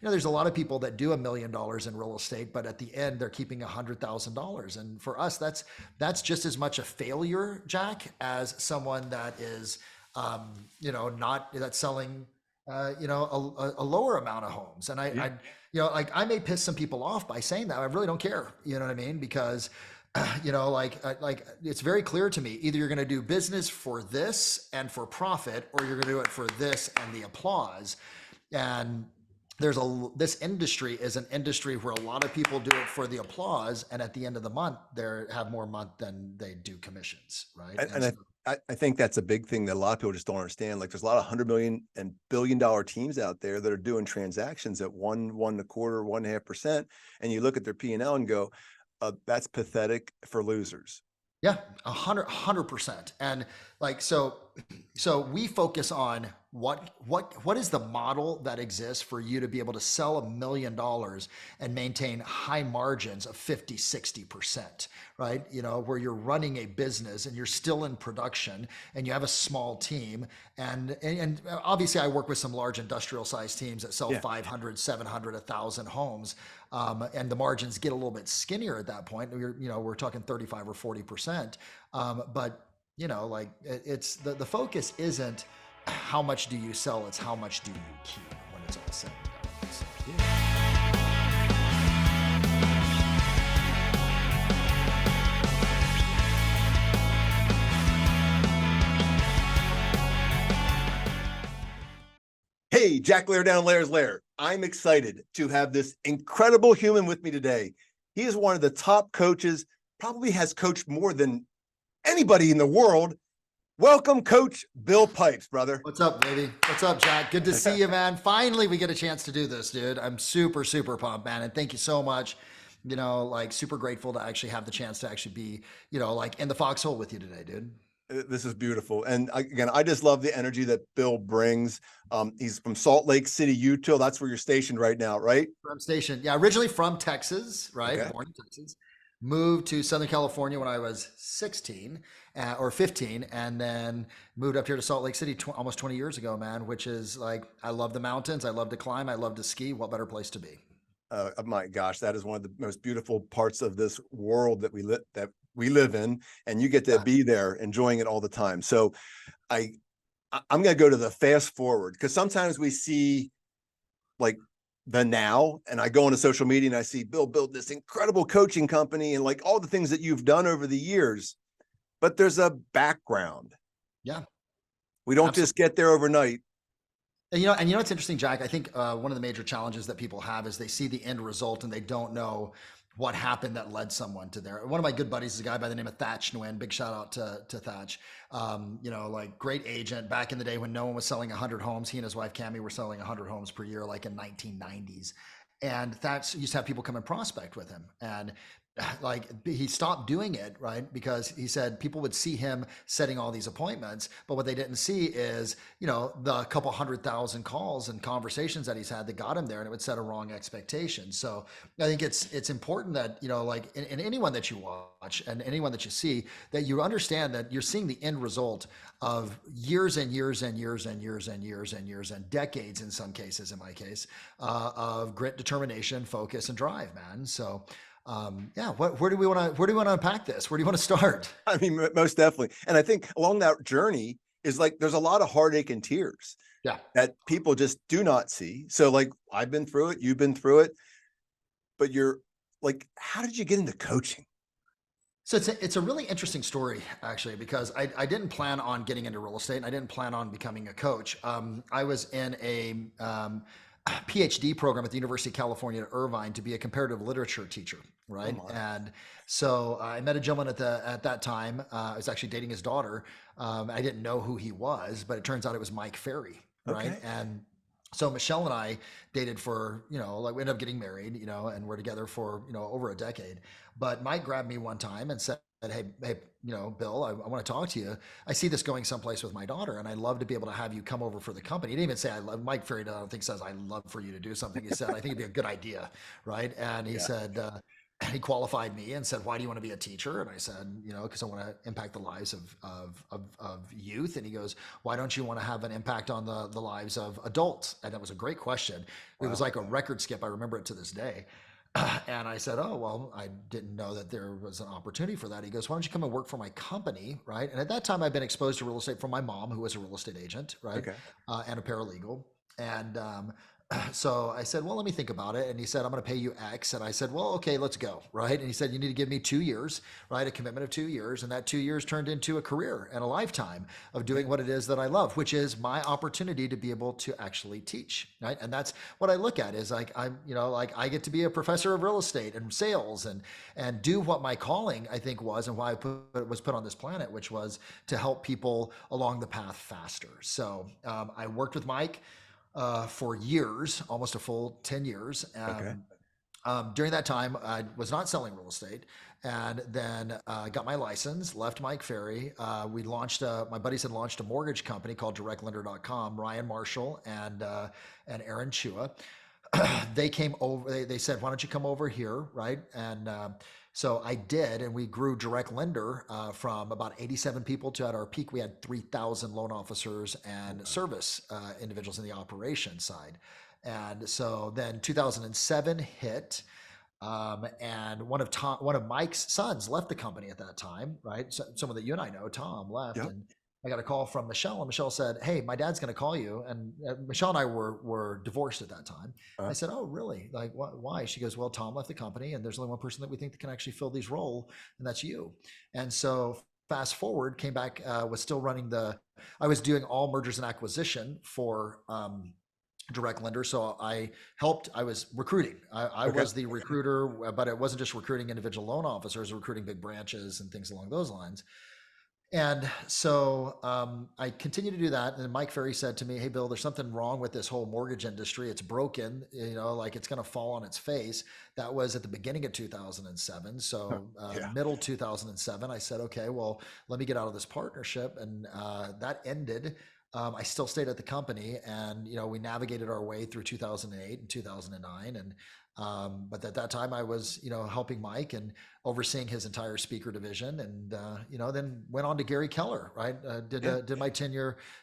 there's a lot of people that do $1 million in real estate, but at the end they're keeping $100,000. And for us, that's just as much a failure, Jack, as someone that is, not that's selling, a lower amount of homes. And Yeah. like I may piss some people off by saying that. I really don't care. You know what I mean? Because like it's very clear to me, either you're going to do business for this and for profit, or you're going to do it for this and the applause. And this industry is an industry where a lot of people do it for the applause, and at the end of the month they have more month than they do commissions, right? And, And and so, I think that's a big thing that a lot of people just don't understand. Like there's a lot of 100 million and $1 billion teams out there that are doing transactions at one and a quarter, 1.5%. And you look at their P&L and go, that's pathetic for losers. yeah, 100%. And like, so we focus on what is the model that exists for you to be able to sell $1 million and maintain high margins of 50, 60%, right? Where you're running a business and you're still in production and you have a small team. And obviously I work with some large industrial sized teams that sell Yeah. 500, 700, 1,000 homes. And the margins get a little bit skinnier at that point. We're talking 35 or 40%. But like it's the focus isn't how much do you sell, it's how much do you keep when it's all said and done. So, Yeah. Hey, Jack Lehr down Lehr's Lair. I'm excited to have this incredible human with me today. He is one of the top coaches, probably has coached more than anybody in the world. Welcome, Coach Bill Pipes, brother. what's up, baby? What's up, Jack? Good to see you, man. Finally, we get a chance to do this, dude. I'm super, super pumped, man. And thank you so much. Like super grateful to actually have the chance to actually be, like in the foxhole with you today, dude. This is beautiful. And again, I just love the energy that Bill brings. He's from Salt Lake City, Utah. That's where you're stationed right now, right? From station. Yeah, originally from Texas, right? Okay. Born in Texas. Moved to Southern California when I was 16 or 15, and then moved up here to Salt Lake City almost 20 years ago, man, which is like, I love the mountains. I love to climb. I love to ski. What better place to be? My gosh, that is one of the most beautiful parts of this world that we live in, and you get to Yeah. be there, enjoying it all the time. So, I'm going to go to the fast forward, because sometimes we see like the now, and I go into social media and I see Bill build this incredible coaching company and like all the things that you've done over the years, but there's a background. Yeah. We don't Absolutely. just get there overnight. And what's interesting, Jack? I think one of the major challenges that people have is they see the end result and they don't know what happened that led someone to there. One of my good buddies is a guy by the name of Thatch Nguyen. Big shout out to Thatch. Like great agent back in the day when no one was selling 100 homes. He and his wife Cami were selling 100 homes per year, like in 1990s. And Thatch used to have people come and prospect with him, and like he stopped doing it, right? Because he said people would see him setting all these appointments, but what they didn't see is, the couple 100,000 calls and conversations that he's had that got him there, and it would set a wrong expectation. So I think it's important that, like in anyone that you watch and anyone that you see, that you understand that you're seeing the end result of years and years and years and years and years and years and decades, in some cases, in my case, of grit, determination, focus, and drive, man. So yeah, where do we want to unpack this? Where do you want to start? I mean, most definitely. And I think along that journey is like, there's a lot of heartache and tears Yeah. that people just do not see. So like, I've been through it, you've been through it, but you're like, how did you get into coaching? So it's a really interesting story, actually, because I didn't plan on getting into real estate and I didn't plan on becoming a coach. I was in a PhD program at the University of California at Irvine to be a comparative literature teacher, Oh right? my. And so I met a gentleman at that time. I was actually dating his daughter. I didn't know who he was, but it turns out it was Mike Ferry, right? Okay. And so Michelle and I dated for, like we ended up getting married, and we're together for, over a decade. But Mike grabbed me one time and said, hey, Bill, I want to talk to you. I see this going someplace with my daughter, and I'd love to be able to have you come over for the company. He didn't even say I love Mike Ferry. I don't think says I love for you to do something. He said I think it'd be a good idea, right? And he Yeah. said, And he qualified me and said, "Why do you want to be a teacher?" And I said, because I want to impact the lives of youth. And he goes, "Why don't you want to have an impact on the lives of adults?" And that was a great question. It was Wow. like a record skip. I remember it to this day. And I said, "Oh, well, I didn't know that there was an opportunity for that." He goes, "Why don't you come and work for my company?" Right. And at that time, I'd been exposed to real estate from my mom, who was a real estate agent, right, Okay. and a paralegal. And so I said, "Well, let me think about it." And he said, "I'm going to pay you X." And I said, "Well, okay, let's go." Right. And he said, "You need to give me 2 years, right? A commitment of 2 years." And that 2 years turned into a career and a lifetime of doing what it is that I love, which is my opportunity to be able to actually teach. Right. And that's what I look at is like, like I get to be a professor of real estate and sales and do what my calling, I think, was, and why was put on this planet, which was to help people along the path faster. So I worked with Mike for years, almost a full 10 years. Okay. During that time, I was not selling real estate, and then got my license, left Mike Ferry. We launched, my buddies had launched a mortgage company called directlender.com, Ryan Marshall and Aaron Chua. They came over, they said, "Why don't you come over here?" Right. And so I did, and we grew Direct Lender from about 87 people to, at our peak, we had 3,000 loan officers and service individuals in the operation side. And so then 2007 hit, and one of Mike's sons left the company at that time, right? So, someone that you and I know, Tom, left, Yep. and I got a call from Michelle, and Michelle said, "Hey, my dad's going to call you." And Michelle and I were divorced at that time. I Uh, said, "Oh, really? Like, why?" She goes, "Well, Tom left the company, and there's only one person that we think that can actually fill these role, and that's you." And so fast forward, came back, was still running I was doing all mergers and acquisition for direct lender. So I was recruiting. I okay. was the recruiter, but it wasn't just recruiting individual loan officers, recruiting big branches and things along those lines. And so I continued to do that. And then Mike Ferry said to me, "Hey, Bill, there's something wrong with this whole mortgage industry. It's broken, like it's going to fall on its face." That was at the beginning of 2007. Huh. So Yeah. middle 2007, I said, "Okay, well, let me get out of this partnership." And that ended. I still stayed at the company, and we navigated our way through 2008 and 2009. And but at that time, I was helping Mike and overseeing his entire speaker division, and then went on to Gary Keller. Right, Yeah. did my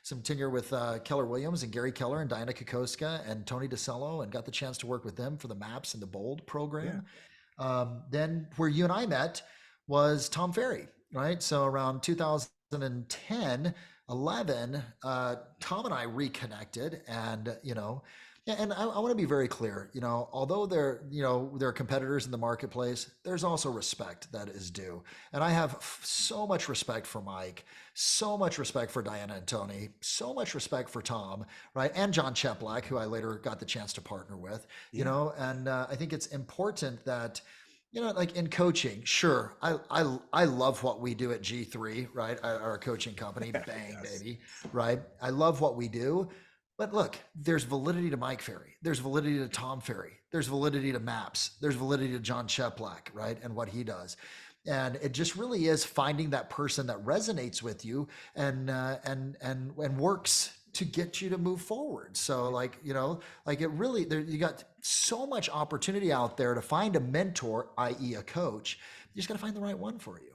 some tenure with Keller Williams and Gary Keller and Diana Kokoska and Tony DeCello, and got the chance to work with them for the MAPS and the Bold Yeah. program. Then where you and I met was Tom Ferry, right? So around 2010, 11, Tom and I reconnected, and yeah, and I want to be very clear. Although there are competitors in the marketplace, there's also respect that is due, and I have so much respect for Mike, so much respect for Diana and Tony, so much respect for Tom, right, and John Cheplack, who I later got the chance to partner with. Yeah. And I think it's important that like in coaching, sure, I love what we do at G3, right? Our coaching company, bang, Yes. baby, right? I love what we do. But look, there's validity to Mike Ferry. There's validity to Tom Ferry. There's validity to Maps. There's validity to John Cheplack, right? And what he does. And it just really is finding that person that resonates with you and works to get you to move forward. So like, like it really, you got so much opportunity out there to find a mentor, i.e. a coach. You just got to find the right one for you.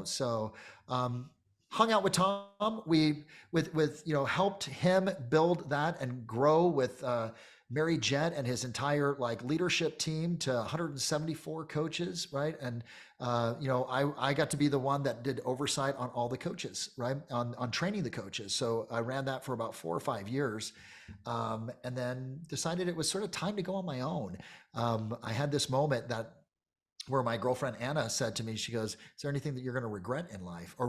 So hung out with Tom. We helped him build that and grow with Mary Jett and his entire like leadership team to 174 coaches, right? And I got to be the one that did oversight on all the coaches, right? On training the coaches. So I ran that for about 4 or 5 years, and then decided it was sort of time to go on my own. I had this moment where my girlfriend Anna said to me, she goes, "Is there anything that you're going to regret in life?" I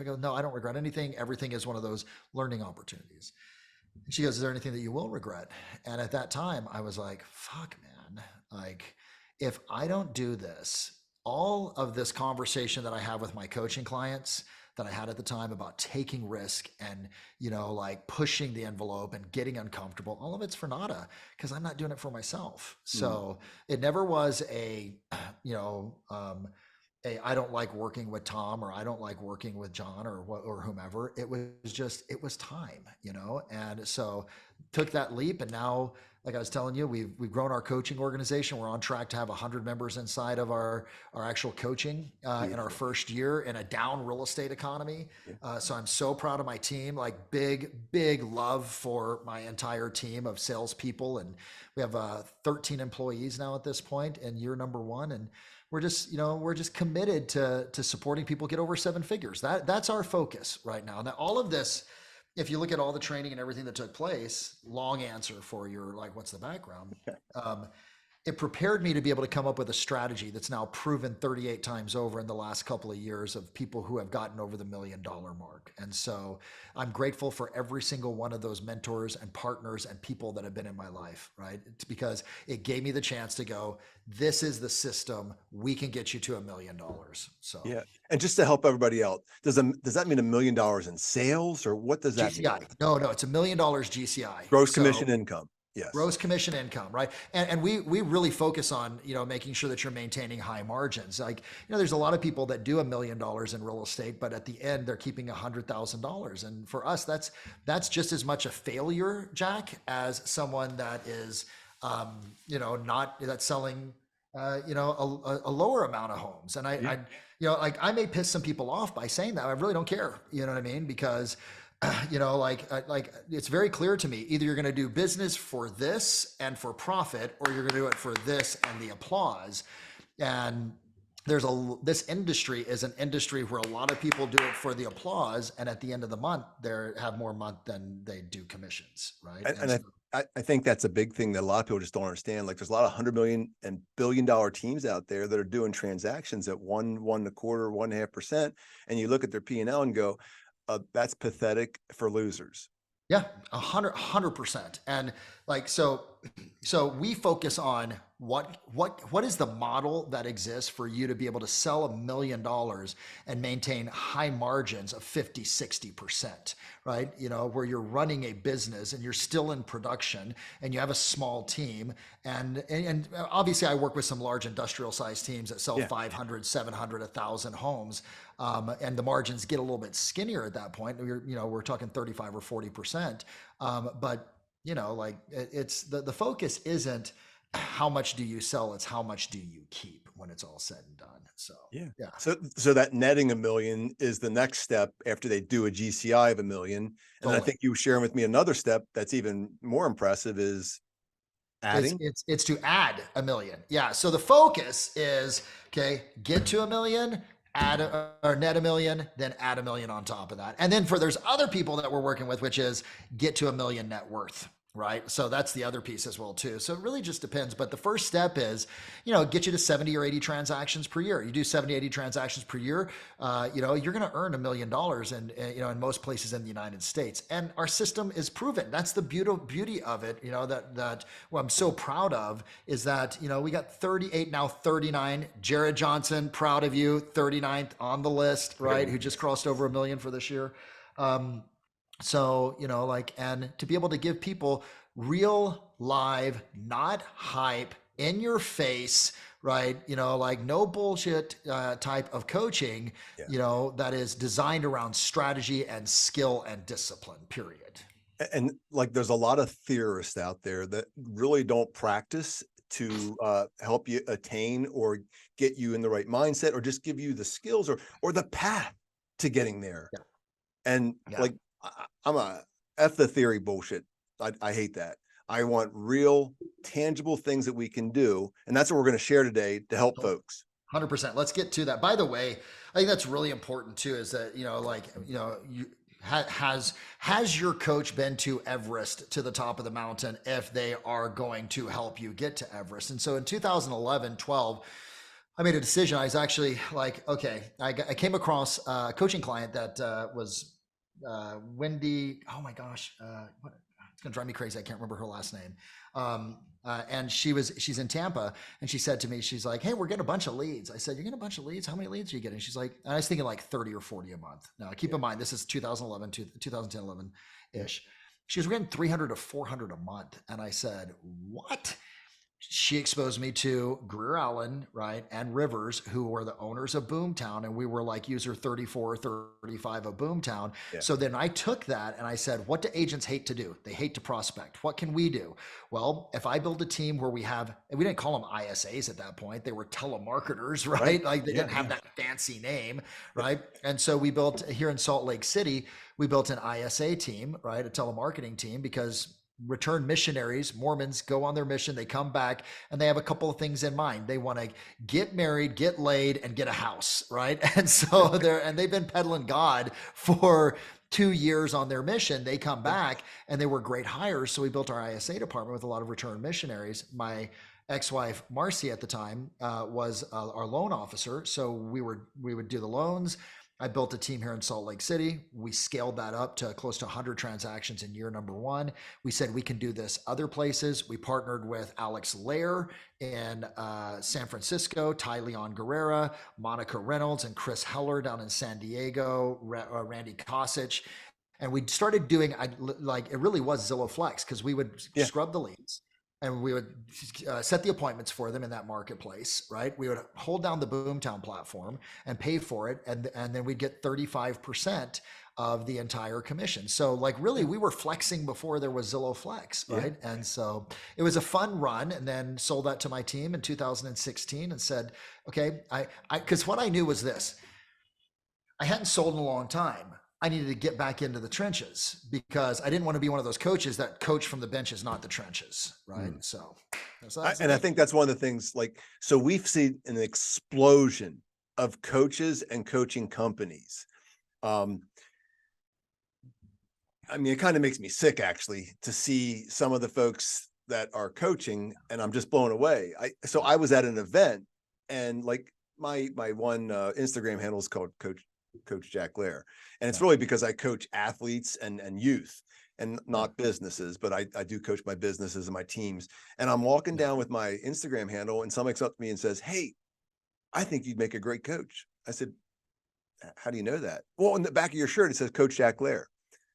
go, "No, I don't regret anything. Everything is one of those learning opportunities." And she goes, "Is there anything that you will regret?" And at that time, I was like, "Fuck, man. Like, if I don't do this, all of this conversation that I have with my coaching clients that I had at the time about taking risk and, like pushing the envelope and getting uncomfortable, all of it's for nada because I'm not doing it for myself." So it never was you know, um, I don't like working with Tom or I don't like working with John or whomever. It was time, and so took that leap, and now like I was telling you, we've grown our coaching organization. We're on track to have 100 members inside of our actual coaching in our first year in a down real estate economy. So I'm so proud of my team. Like big love for my entire team of salespeople, and we have 13 employees now at this point in year number 1, and we're just committed to supporting people get over 7 figures. That's our focus right now. Now all of this, if you look at all the training and everything that took place, long answer for your like, what's the background? It prepared me to be able to come up with a strategy that's now proven 38 times over in the last couple of years of people who have gotten over the $1 million mark. And so I'm grateful for every single one of those mentors and partners and people that have been in my life, right? It's because it gave me the chance to go, this is the system. We can get you to $1 million. So yeah. And just to help everybody out, does that mean $1 million in sales, or what does that GCI? mean? No, it's $1 million GCI. Gross commission income. Yes. Gross commission income, right? And we really focus on, making sure that you're maintaining high margins. Like, there's a lot of people that do $1 million in real estate, but at the end they're keeping $100,000. And for us, that's just as much a failure, Jack, as someone that is, that's selling, a lower amount of homes. And I may piss some people off by saying that. I really don't care. You know what I mean? Because like it's very clear to me, either you're going to do business for this and for profit, or you're going to do it for this and the applause. And this industry is an industry where a lot of people do it for the applause, and at the end of the month they have more month than they do commissions, right? I think that's a big thing that a lot of people just don't understand. Like, there's a lot of 100 million and billion-dollar teams out there that are doing transactions at 1.25%, 1.5%, and you look at their P&L and go, that's pathetic for losers. Yeah, 100%. And like, so we focus on what is the model that exists for you to be able to sell $1 million and maintain high margins of 50, 60%, right? Where you're running a business and you're still in production and you have a small team. And obviously I work with some large industrial sized teams that sell 500, 700, 1,000 homes. And the margins get a little bit skinnier at that point. We're talking 35 or 40%. But it's the focus isn't how much do you sell, it's how much do you keep when it's all said and done. So yeah. So that netting $1 million is the next step after they do a GCI of $1 million. And totally. I think you were sharing with me another step that's even more impressive is adding. It's to add $1 million. Yeah. So the focus is, okay, get to $1 million, add or net $1 million, then add $1 million on top of that. And then there's other people that we're working with, which is get to $1 million net worth. Right. So that's the other piece as well, too. So it really just depends. But the first step is, get you to 70 or 80 transactions per year. You do 70, 80 transactions per year, you're going to earn $1 million in most places in the United States. And our system is proven. That's the beauty of it. That what I'm so proud of is that, we got 38, now 39. Jared Johnson, proud of you, 39th on the list, right? Who just crossed over $1 million for this year. So, and to be able to give people real, live, not hype, in your face, right? No bullshit type of coaching, that is designed around strategy and skill and discipline, period. And like, there's a lot of theorists out there that really don't practice to help you attain or get you in the right mindset, or just give you the skills or the path to getting there. Yeah. And like, I'm F the theory bullshit. I hate that. I want real, tangible things that we can do. And that's what we're going to share today to help folks. 100%. Let's get to that. By the way, I think that's really important too, is that, has your coach been to Everest, to the top of the mountain, if they are going to help you get to Everest? And so in 2011, 12, I made a decision. I was actually like, okay, I came across a coaching client that was Wendy, oh my gosh, it's gonna drive me crazy. I can't remember her last name. And she's in Tampa, and she said to me, she's like, hey, we're getting a bunch of leads. I said, you're getting a bunch of leads? How many leads are you getting? She's like, and I was thinking like 30 or 40 a month. Now keep in mind, this is 2010, 11 ish. She was getting 300 to 400 a month. And I said, what? she exposed me to Greer Allen, right, and Rivers, who were the owners of Boomtown, and we were like user 34, 35 of Boomtown. Yeah. So then I took that and I said, what do agents hate to do? They hate to prospect. What can we do? Well, if I build a team where we have, and we didn't call them ISAs at that point, they were telemarketers, right? Like they didn't have that fancy name, right? And so we built here in Salt Lake City, we built an ISA team, right? A telemarketing team, because returned missionaries, Mormons, go on their mission, they come back and they have a couple of things in mind. They want to get married, get laid, and get a house, right? And so they've been peddling God for 2 years on their mission. They come back and they were great hires. So we built our ISA department with a lot of returned missionaries. My ex-wife Marcy at the time was our loan officer. So we would do the loans. I built a team here in Salt Lake City. We scaled that up to close to 100 transactions in year number 1. We said we can do this other places. We partnered with Alex Lehr in San Francisco, Ty Leon Guerrera, Monica Reynolds, and Chris Heller down in San Diego, Randy Kosich. And we started doing, it really was Zillow Flex, because we would scrub the leads. And we would set the appointments for them in that marketplace, right? We would hold down the Boomtown platform and pay for it. And then we'd get 35% of the entire commission. So like really we were flexing before there was Zillow Flex, right? Yeah. And so it was a fun run, and then sold that to my team in 2016 and said, okay, because what I knew was this: I hadn't sold in a long time. I needed to get back into the trenches, because I didn't want to be one of those coaches that coach from the benches, not the trenches. Right. So I think that's one of the things, like, so we've seen an explosion of coaches and coaching companies. I mean, it kind of makes me sick actually to see some of the folks that are coaching, and I'm just blown away. So I was at an event, and like my one Instagram handle is called Coach Jack Lehr. And it's really because I coach athletes and youth, and not businesses, but I do coach my businesses and my teams. And I'm walking down with my Instagram handle, and somebody comes up to me and says, "Hey, I think you'd make a great coach." I said, "How do you know that?" "Well, in the back of your shirt, it says Coach Jack Lehr."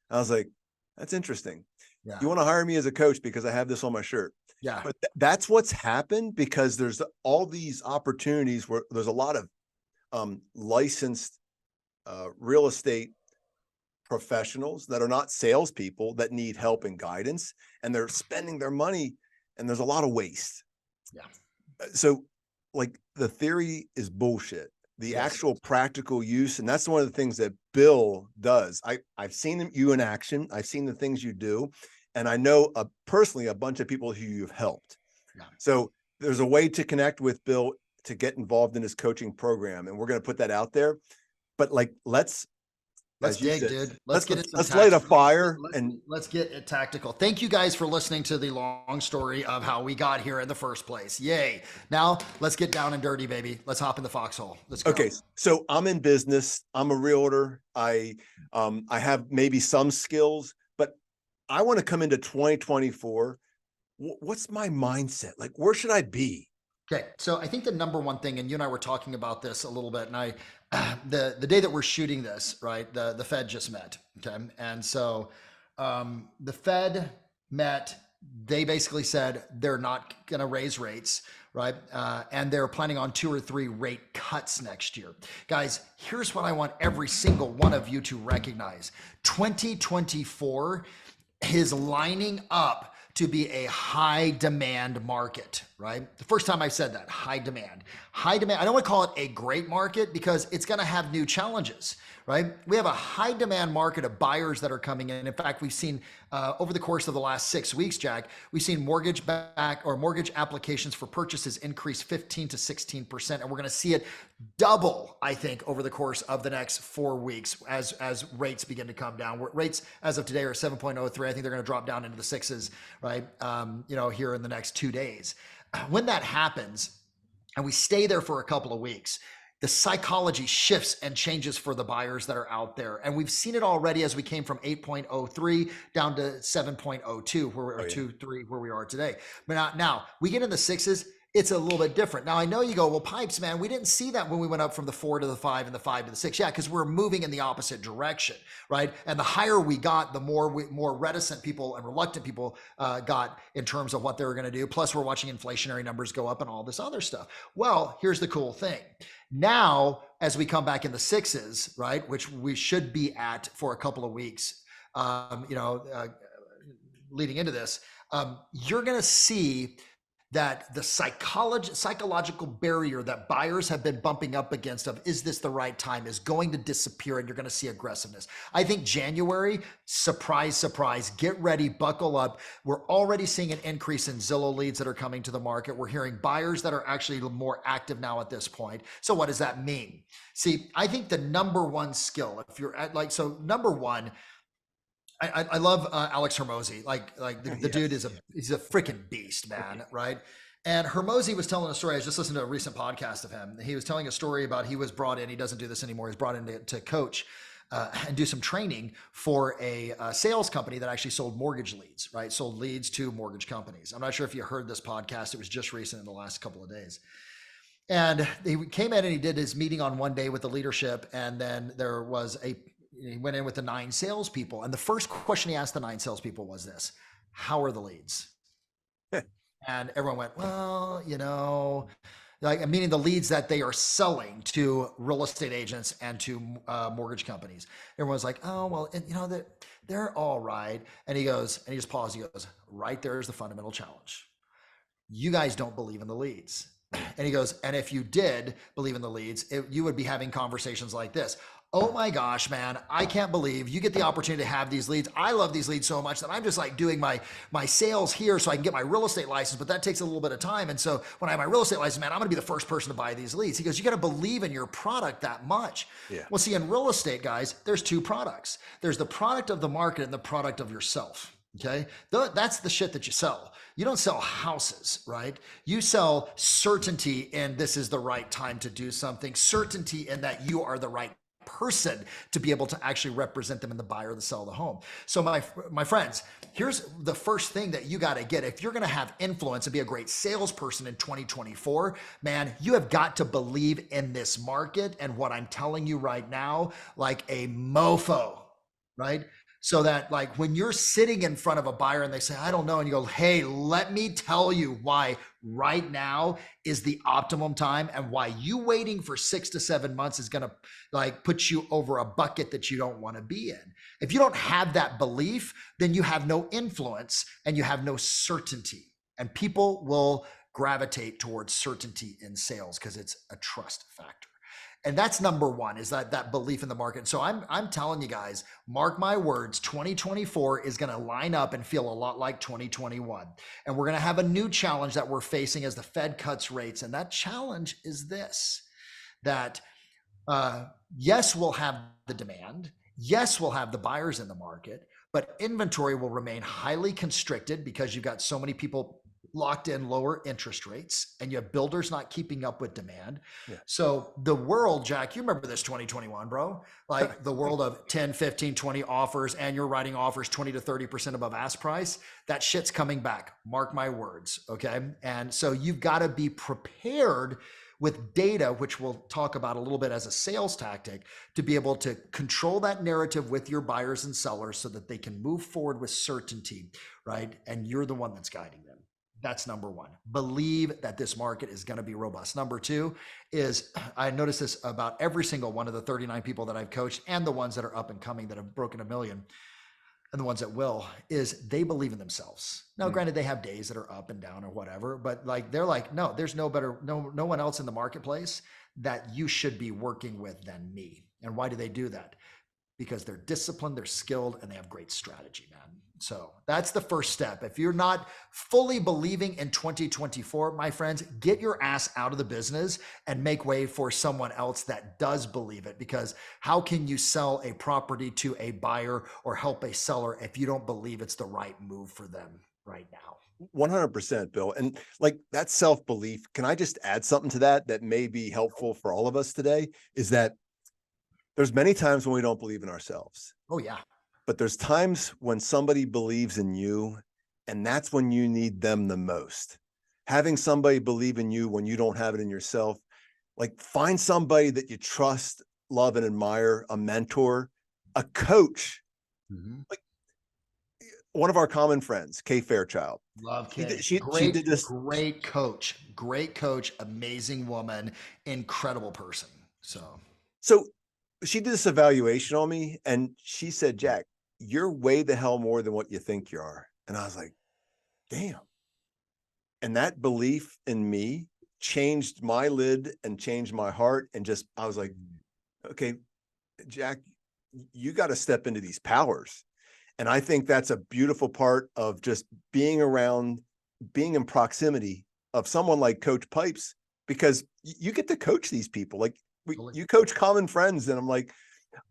I was like, "That's interesting. Yeah. You want to hire me as a coach because I have this on my shirt." Yeah. But that's what's happened, because there's all these opportunities where there's a lot of licensed real estate professionals that are not salespeople that need help and guidance, and they're spending their money, and there's a lot of waste. Yeah. So like the theory is bullshit. The actual practical use, and that's one of the things that Bill does. I've seen you in action. I've seen the things you do, and I know personally a bunch of people who you've helped. Yeah. So there's a way to connect with Bill to get involved in his coaching program, and we're going to put that out there. But like, let's dig, dude. Let's light a fire, and let's get it tactical. Thank you guys for listening to the long story of how we got here in the first place. Yay. Now let's get down and dirty, baby. Let's hop in the foxhole. Let's go. Okay. So I'm in business. I'm a realtor. I have maybe some skills, but I want to come into 2024. What's my mindset? Like, where should I be? Okay. So I think the number one thing, and you and I were talking about this a little bit, and the day that we're shooting this, right, the Fed just met. Okay. And so the Fed met, they basically said they're not going to raise rates, right? And they're planning on 2 or 3 rate cuts next year. Guys, here's what I want every single one of you to recognize. 2024 is lining up to be a high demand market, right? The first time I said that, high demand. High demand, I don't want to call it a great market, because it's going to have new challenges, right? We have a high demand market of buyers that are coming in. In fact, we've seen over the course of the last 6 weeks, Jack, we've seen mortgage applications for purchases increase 15 to 16%. And we're going to see it double, I think, over the course of the next 4 weeks as rates begin to come down. Rates as of today are 7.03. I think they're going to drop down into the 6s, right? Here in the next 2 days. When that happens and we stay there for a couple of weeks, the psychology shifts and changes for the buyers that are out there. And we've seen it already as we came from 8.03 down to 7.02, where we are 2.3, where we are today. But now we get in the 6s. it's a little bit different. Now, I know you go, well, Pipes, man, we didn't see that when we went up from the 4 to the 5 and the 5 to the 6. Yeah, because we're moving in the opposite direction, right? And the higher we got, the more reticent people and reluctant people got in terms of what they were going to do. Plus, we're watching inflationary numbers go up and all this other stuff. Well, here's the cool thing. Now, as we come back in the 6s, right, which we should be at for a couple of weeks, leading into this, you're going to see that the psychological barrier that buyers have been bumping up against of, is this the right time, is going to disappear, and you're going to see aggressiveness. I think January, surprise, surprise, get ready, buckle up. We're already seeing an increase in Zillow leads that are coming to the market. We're hearing buyers that are actually more active now at this point. So what does that mean? See, I think the number one skill, if you're at number one, I love Alex Hermosi. The dude he's a freaking beast, man, right? And Hermosi was telling a story. I was just listening to a recent podcast of him. He was telling a story about he was brought in. He doesn't do this anymore. He's brought in to coach and do some training for a sales company that actually sold mortgage leads, right? Sold leads to mortgage companies. I'm not sure if you heard this podcast. It was just recent in the last couple of days. And he came in and he did his meeting on one day with the leadership. And then he went in with the 9 salespeople. And the first question he asked the 9 salespeople was this: how are the leads? And everyone went, well, meaning the leads that they are selling to real estate agents and to mortgage companies. Everyone's like, oh, well, they're all right. And he goes, and he just paused. He goes, right there is the fundamental challenge. You guys don't believe in the leads. And he goes, and if you did believe in the leads, you would be having conversations like this. Oh my gosh, man, I can't believe you get the opportunity to have these leads. I love these leads so much that I'm just like doing my sales here so I can get my real estate license, but that takes a little bit of time. And so when I have my real estate license, man, I'm going to be the first person to buy these leads. He goes, you got to believe in your product that much. Yeah. Well, see, in real estate, guys, there's 2 products. There's the product of the market and the product of yourself. Okay. That's the shit that you sell. You don't sell houses, right? You sell certainty in this is the right time to do something, certainty in that you are the right person to be able to actually represent them in the buy or the sell of the home. So my friends, here's the first thing that you got to get. If you're going to have influence and be a great salesperson in 2024, man, you have got to believe in this market and what I'm telling you right now, like a mofo, right? So that like when you're sitting in front of a buyer and they say, I don't know, and you go, hey, let me tell you why right now is the optimum time and why you waiting for 6 to 7 months is going to like put you over a bucket that you don't want to be in. If you don't have that belief, then you have no influence and you have no certainty, and people will gravitate towards certainty in sales because it's a trust factor. And that's number one, is that belief in the market. So I'm telling you guys, mark my words, 2024 is going to line up and feel a lot like 2021. And we're going to have a new challenge that we're facing as the Fed cuts rates. And that challenge is this, that yes, we'll have the demand. Yes, we'll have the buyers in the market, but inventory will remain highly constricted because you've got so many people locked in lower interest rates and you have builders not keeping up with demand. Yeah. So the world, Jack, you remember this 2021, bro, like the world of 10, 15, 20 offers, and you're writing offers 20 to 30% above ask price. That shit's coming back. Mark my words. Okay. And so you've got to be prepared with data, which we'll talk about a little bit as a sales tactic, to be able to control that narrative with your buyers and sellers so that they can move forward with certainty, right? And you're the one that's guiding them. That's number one. Believe that this market is going to be robust. Number two is, I noticed this about every single one of the 39 people that I've coached and the ones that are up and coming that have broken 1 million and the ones that will, is they believe in themselves. Now, granted, they have days that are up and down or whatever, but like, they're like, no, there's no one else in the marketplace that you should be working with than me. And why do they do that? Because they're disciplined, they're skilled, and they have great strategy, man. So that's the first step. If you're not fully believing in 2024, my friends, get your ass out of the business and make way for someone else that does believe it. Because how can you sell a property to a buyer or help a seller if you don't believe it's the right move for them right now? 100%, Bill. And like that self-belief, can I just add something to that may be helpful for all of us today, is that there's many times when we don't believe in ourselves. Oh, yeah. But there's times when somebody believes in you, and that's when you need them the most. having somebody believe in you when you don't have it in yourself. Like, find somebody that you trust, love, and admire, a mentor, a coach. Mhm. Like, one of our common friends, Kay Fairchild. Love She did, Kay. she did this. Great coach, amazing woman, incredible person. So So she did this evaluation on me, and she said, Jack, you're way the hell more than what you think you are. And I was like, damn. And that belief in me changed my lid and changed my heart. And just, I was like, okay, Jack, you got to step into these powers. And I think that's a beautiful part of just being around, being in proximity of someone like Coach Pipes, because you get to coach these people. Like, you coach common friends. And I'm like,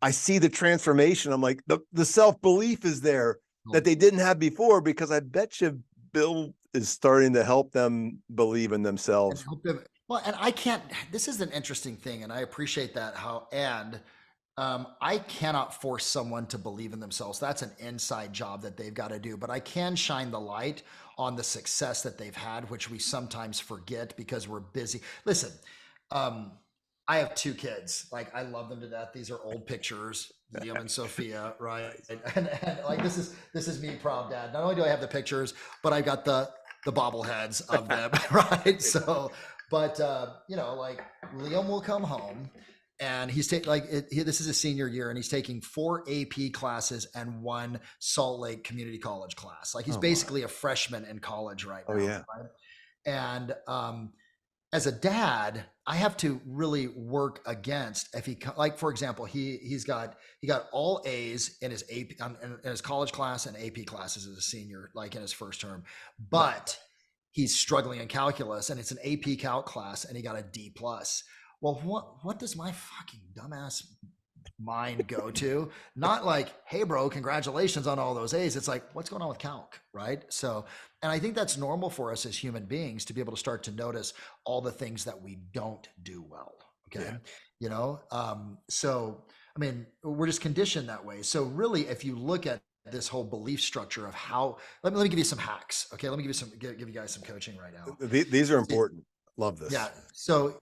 I see the transformation. I'm like, the self-belief is there that they didn't have before, because I bet you Bill is starting to help them believe in and themselves. help them. Well, and I can't. This is an interesting thing, and I appreciate that. I cannot force someone to believe in themselves. That's an inside job that they've got to do. But I can shine the light on the success that they've had, which we sometimes forget because we're busy. Listen, um, I have two kids. Like, I love them to death. These are old pictures, Liam and Sophia, right? And like, this is me, proud dad. Not only do I have the pictures, but I've got the bobbleheads of them, right? So, but like, Liam will come home and he's taking, this is his senior year, and he's taking 4 AP classes and 1 Salt Lake Community College class. Like, he's basically a freshman in college right now. Oh yeah. Right? And as a dad, I have to really work against, if he, like, for example, he got all A's in his AP in his college class and AP classes as a senior, like in his first term, but he's struggling in calculus, and it's an AP calc class, and he got a D plus. Well, what does my fucking dumbass mind go to? Not like, hey bro, congratulations on all those A's. It's like, what's going on with calc, right? So, and I think that's normal for us as human beings to be able to start to notice all the things that we don't do well. Okay. So I mean, we're just conditioned that way. So really, if you look at this whole belief structure of how, let me give you some hacks. Okay. Let me give you guys some coaching right now. These are important. Love this. Yeah. So,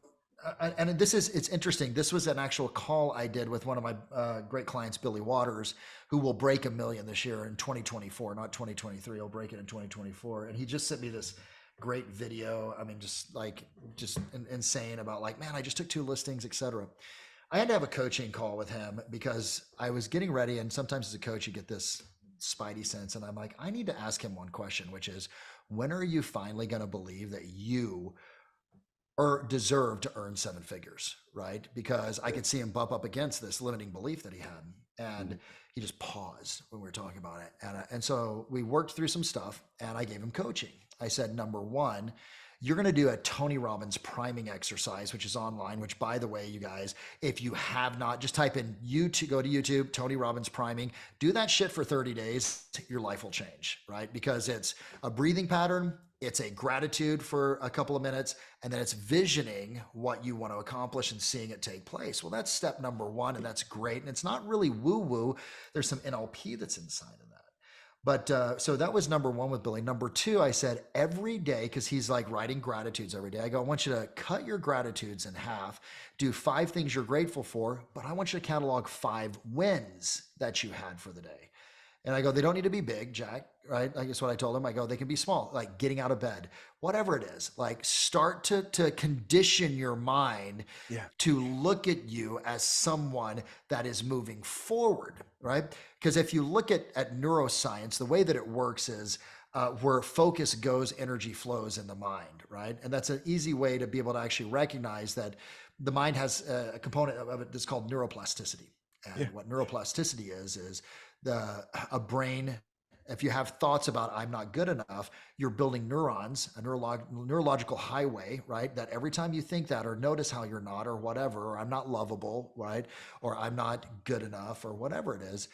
and it's interesting. This was an actual call I did with one of my great clients, Billy Waters, who will break 1 million this year in 2024, not 2023. He'll break it in 2024. And he just sent me this great video. I mean, just insane about, like, man, I just took 2 listings, etc. I had to have a coaching call with him because I was getting ready. And sometimes as a coach, you get this spidey sense. And I'm like, I need to ask him one question, which is, when are you finally going to believe that you or deserve to earn 7 figures, right? Because I could see him bump up against this limiting belief that he had. And he just paused when we were talking about it. And so we worked through some stuff, and I gave him coaching. I said, number 1, you're going to do a Tony Robbins priming exercise, which is online, which, by the way, you guys, if you have not, just type in YouTube, go to YouTube, Tony Robbins priming, do that shit for 30 days. Your life will change, right? Because it's a breathing pattern. It's a gratitude for a couple of minutes, and then it's visioning what you want to accomplish and seeing it take place. Well, that's step number 1, and that's great. And it's not really woo-woo. There's some NLP that's inside of that. But so that was number 1 with Billy. Number 2, I said every day, because he's like writing gratitudes every day. I go, I want you to cut your gratitudes in half, do 5 things you're grateful for, but I want you to catalog 5 wins that you had for the day. And I go, they don't need to be big, Jack, right? I guess what I told him, I go, they can be small, like getting out of bed, whatever it is. Like, start to condition your mind to look at you as someone that is moving forward, right? Because if you look at neuroscience, the way that it works is where focus goes, energy flows in the mind, right? And that's an easy way to be able to actually recognize that the mind has a component of it that's called neuroplasticity. And what neuroplasticity is a brain, if you have thoughts about I'm not good enough, you're building neurons, a neurological highway, right? That every time you think that, or notice how you're not, or whatever, or I'm not lovable, right? Or I'm not good enough, or whatever it is,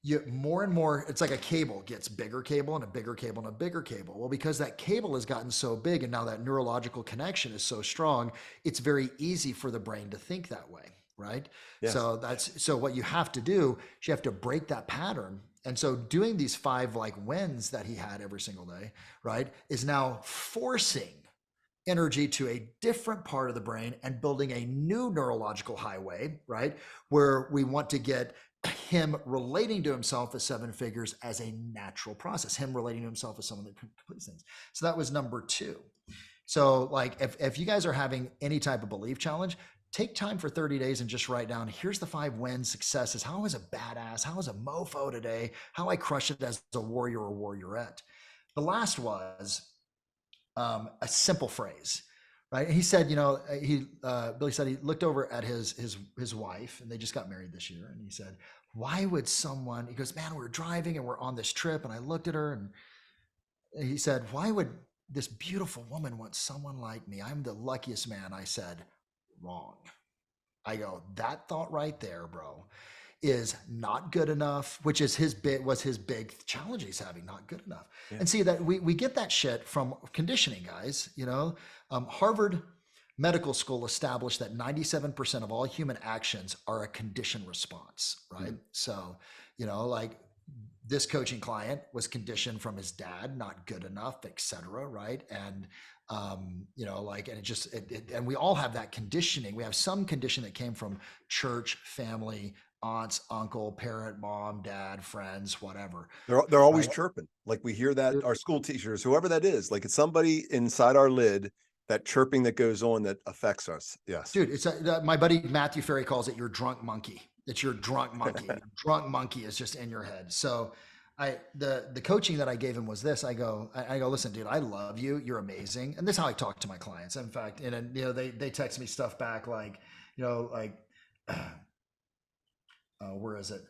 you more and more, it's like a cable gets bigger cable and a bigger cable and a bigger cable. Well, because that cable has gotten so big and now that neurological connection is so strong, it's very easy for the brain to think that way. right? Yes. So what you have to do is you have to break that pattern. And so doing these 5 like wins that he had every single day, right, is now forcing energy to a different part of the brain and building a new neurological highway, right? Where we want to get him relating to himself as 7 figures as a natural process, him relating to himself as someone that completes things. So that was number 2. So like if you guys are having any type of belief challenge, take time for 30 days and just write down, here's the 5 wins, successes. How I was a badass? How I was a mofo today? How I crushed it as a warrior or warriorette. The last was a simple phrase, right? And he said, Billy said he looked over at his wife, and they just got married this year. And he said, why would someone, he goes, man, we're driving and we're on this trip. And I looked at her and he said, why would this beautiful woman want someone like me? I'm the luckiest man. I said, wrong. I go, that thought right there, bro, is not good enough, which is his big challenge he's having, not good enough. Yeah. And see that we get that shit from conditioning, guys. Harvard Medical School established that 97% of all human actions are a conditioned response, right? Mm-hmm. So, like this coaching client was conditioned from his dad, not good enough, et cetera, right? And and and we all have that conditioning. We have some condition that came from church, family, aunts, uncle, parent, mom, dad, friends, whatever. They're always chirping. Like we hear that our school teachers, whoever that is, like it's somebody inside our lid, that chirping that goes on that affects us. Yes. Dude, it's my buddy Matthew Ferry calls it your drunk monkey. It's your drunk monkey. Your drunk monkey is just in your head. So the coaching that I gave him was this. I go, listen, dude, I love you. You're amazing. And this is how I talk to my clients. In fact, they text me stuff back like, where is it?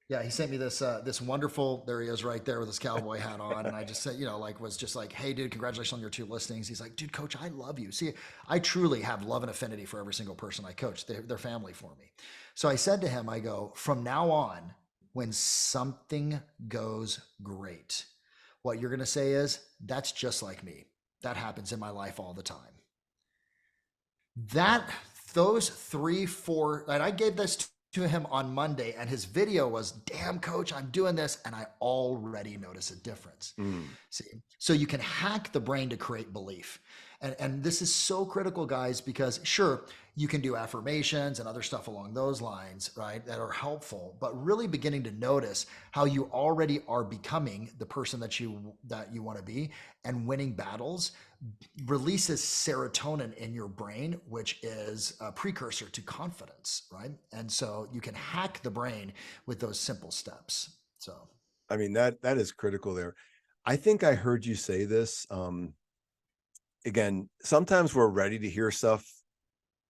Yeah, he sent me this wonderful, there he is right there with his cowboy hat on. And I just said, was just like, hey, dude, congratulations on your 2 listings. He's like, dude, coach, I love you. See, I truly have love and affinity for every single person I coach. They're family for me. So I said to him, I go, from now on, when something goes great, what you're going to say is, that's just like me. That happens in my life all the time. Those 3, 4, and I gave this to him on Monday, and his video was, damn coach, I'm doing this. And I already notice a difference. See, so you can hack the brain to create belief. And this is so critical, guys, because sure, you can do affirmations and other stuff along those lines, right, that are helpful, but really beginning to notice how you already are becoming the person that you want to be, and winning battles releases serotonin in your brain, which is a precursor to confidence, right? And so you can hack the brain with those simple steps. So, I mean, that is critical there. I think I heard you say this. Again, sometimes we're ready to hear stuff.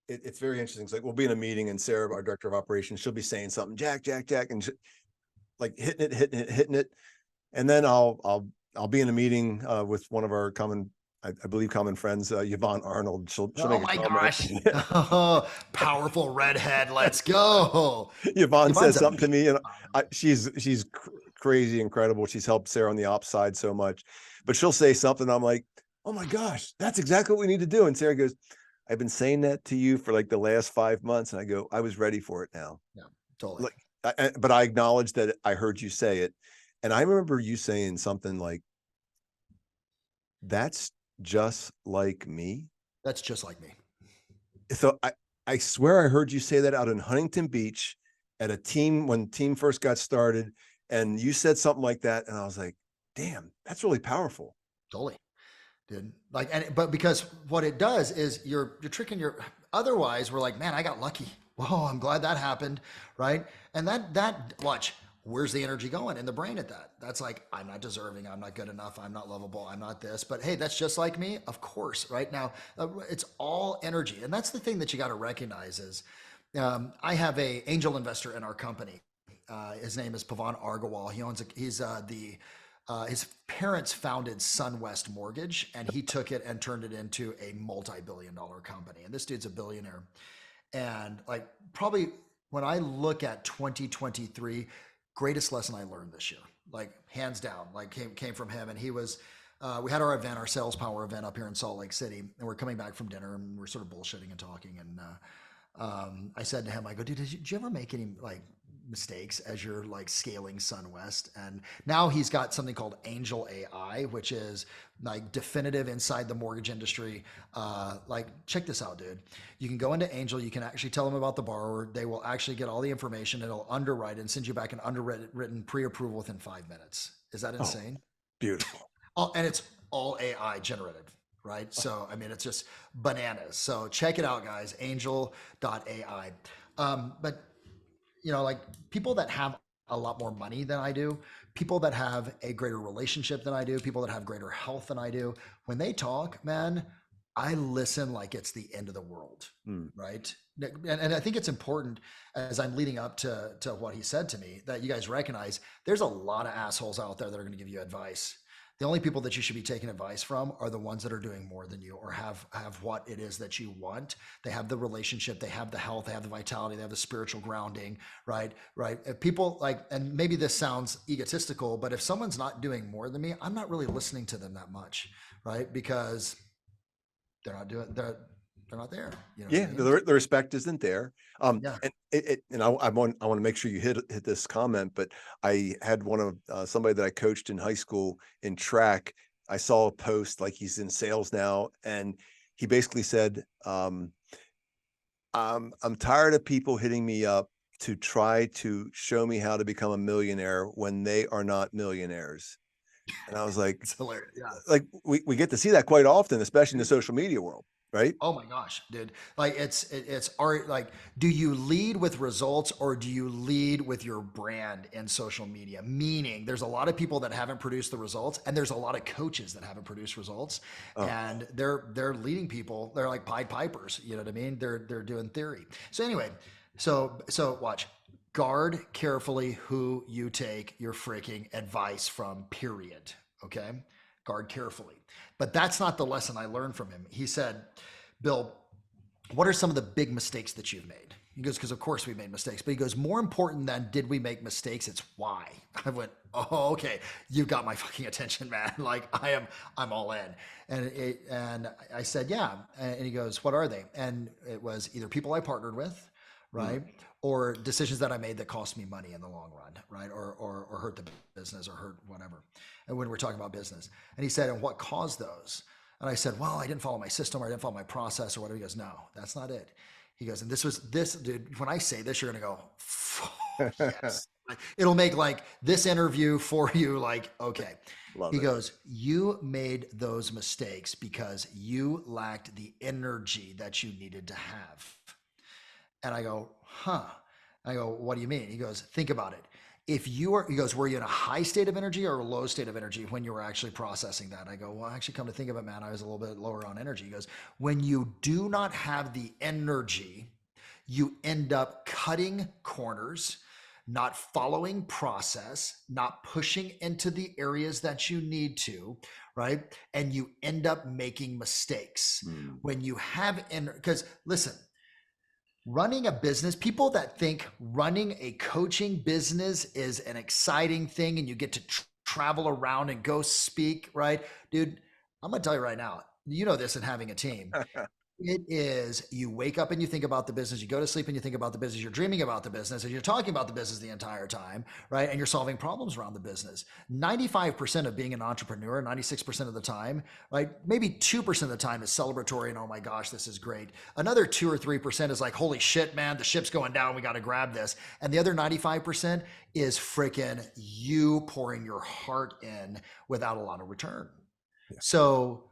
It's very interesting. It's like we'll be in a meeting and Sarah, our director of operations, she'll be saying something, Jack, and like hitting it. And then I'll be in a meeting with one of our common friends, Yvonne Arnold. She'll make a comment. Gosh. Powerful redhead. Let's go. Yvonne says something to me, and she's crazy, incredible. She's helped Sarah on the ops side so much, but she'll say something. I'm like, oh my gosh, that's exactly what we need to do. And Sarah goes, I've been saying that to you for like the last 5 months. And I go, I was ready for it now. Yeah, totally. But I acknowledge that I heard you say it. And I remember you saying something like, that's just like me. That's just like me. So I swear I heard you say that out in Huntington Beach at a team, when team first got started, and you said something like that. And I was like, damn, that's really powerful. Totally. Dude. But because what it does is you're tricking otherwise we're like, man, I got lucky. Whoa, I'm glad that happened. Right. And that watch, where's the energy going in the brain at that? That's like, I'm not deserving. I'm not good enough. I'm not lovable. I'm not this, but hey, that's just like me. Of course. Right now, it's all energy. And that's the thing that you got to recognize is, I have a angel investor in our company. His name is Pavan Argawal. His parents founded SunWest Mortgage, and he took it and turned it into a multi-billion-dollar company. And this dude's a billionaire. And like, probably when I look at 2023, greatest lesson I learned this year, like hands down, like came from him. And he was, we had our event, our Sales Power event up here in Salt Lake City, and we're coming back from dinner and we're sort of bullshitting and talking. And I said to him, I go, dude, did you ever make any like mistakes as you're like scaling SunWest? And now he's got something called Angel AI, which is like definitive inside the mortgage industry. Like, check this out, dude. You can go into Angel, you can actually tell them about the borrower. They will actually get all the information. It'll underwrite and send you back an underwritten pre-approval within 5 minutes. Is that insane? Beautiful. Oh, and it's all AI generated, right? So, I mean, it's just bananas. So check it out, guys, angel.ai. But, you know, like people that have a lot more money than I do, people that have a greater relationship than I do, people that have greater health than I do, when they talk, man, I listen like it's the end of the world, right? And I think it's important as I'm leading up to what he said to me that you guys recognize there's a lot of assholes out there that are going to give you advice. The only people that you should be taking advice from are the ones that are doing more than you or have what it is that you want. They have the relationship, they have the health, they have the vitality, they have the spiritual grounding, right? If people like, and maybe this sounds egotistical, but if someone's not doing more than me, I'm not really listening to them that much, right? Because they're not there. You know Yeah, what I mean? the respect isn't there. Yeah. And I want to make sure you hit this comment, but I had one of somebody that I coached in high school in track. I saw a post like he's in sales now, and he basically said, "I'm tired of people hitting me up to try to show me how to become a millionaire when they are not millionaires." And I was like, It's hilarious. Yeah. like we get to see that quite often, especially in the social media world, right? Oh my gosh, dude. Like it's art. Like, do you lead with results or do you lead with your brand in social media? Meaning there's a lot of people that haven't produced the results and there's a lot of coaches that haven't produced results and they're leading people. They're like Pied Pipers. You know what I mean? They're doing theory. So anyway, so watch. Guard carefully who you take your freaking advice from, period. Okay? Guard carefully. But that's not the lesson I learned from him. He said, Bill, what are some of the big mistakes that you've made? He goes, because of course we made mistakes. But he goes, more important than did we make mistakes, it's why. I went, oh, okay. You've got my fucking attention, man. Like I'm all in. And I said, yeah. And he goes, what are they? And it was either people I partnered with, right? Or decisions that I made that cost me money in the long run, right? Or hurt the business or hurt whatever. And when we're talking about business. And he said, and what caused those? And I said, well, I didn't follow my system or I didn't follow my process or whatever. He goes, no, that's not it. He goes, and this, dude, when I say this, you're going to go, oh, yes. It'll make like this interview for you. Like, okay. Love he it. goes, you made those mistakes because you lacked the energy that you needed to have. And I go, huh. I go, what do you mean? He goes, think about it. If you are, he goes, were you in a high state of energy or a low state of energy when you were actually processing that? I go, well, actually come to think of it, man, I was a little bit lower on energy. He goes, when you do not have the energy, you end up cutting corners, not following process, not pushing into the areas that you need to, right? And you end up making mistakes. When you have, because listen, running a business, people that think running a coaching business is an exciting thing and you get to travel around and go speak, right? Dude, I'm going to tell you right now, you know this in having a team. It is, you wake up and you think about the business, you go to sleep and you think about the business, you're dreaming about the business and you're talking about the business the entire time, right? And you're solving problems around the business. 95% of being an entrepreneur, 96% of the time, right? Maybe 2% of the time is celebratory and oh my gosh, this is great. Another 2 or 3% is like, holy shit, man, the ship's going down, we got to grab this. And the other 95% is freaking you pouring your heart in without a lot of return. Yeah. So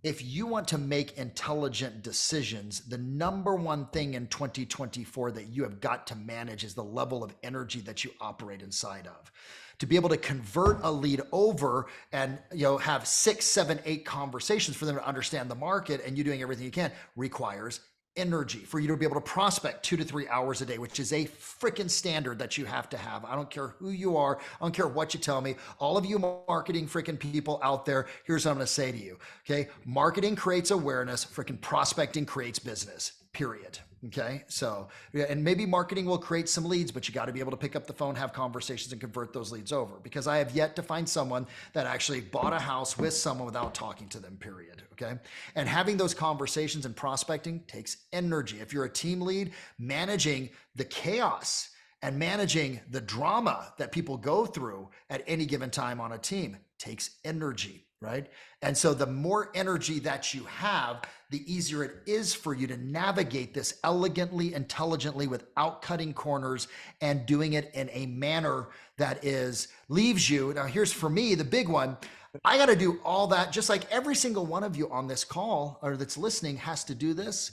if you want to make intelligent decisions, the number one thing in 2024 that you have got to manage is the level of energy that you operate inside of. To be able to convert a lead over and have 6, 7, 8 conversations for them to understand the market and you doing everything you can requires energy for you to be able to prospect 2 to 3 hours a day, which is a freaking standard that you have to have. I don't care who you are. I don't care what you tell me. All of you marketing freaking people out there, here's what I'm going to say to you. Okay. Marketing creates awareness. Freaking prospecting creates business. period. Okay. So, and maybe marketing will create some leads, but you got to be able to pick up the phone, have conversations, and convert those leads over, because I have yet to find someone that actually bought a house with someone without talking to them, period. Okay. And having those conversations and prospecting takes energy. If you're a team lead, managing the chaos and managing the drama that people go through at any given time on a team takes energy, right? And so the more energy that you have, the easier it is for you to navigate this elegantly, intelligently, without cutting corners, and doing it in a manner that leaves you. Now, here's for me, the big one. I got to do all that, just like every single one of you on this call or that's listening has to do this.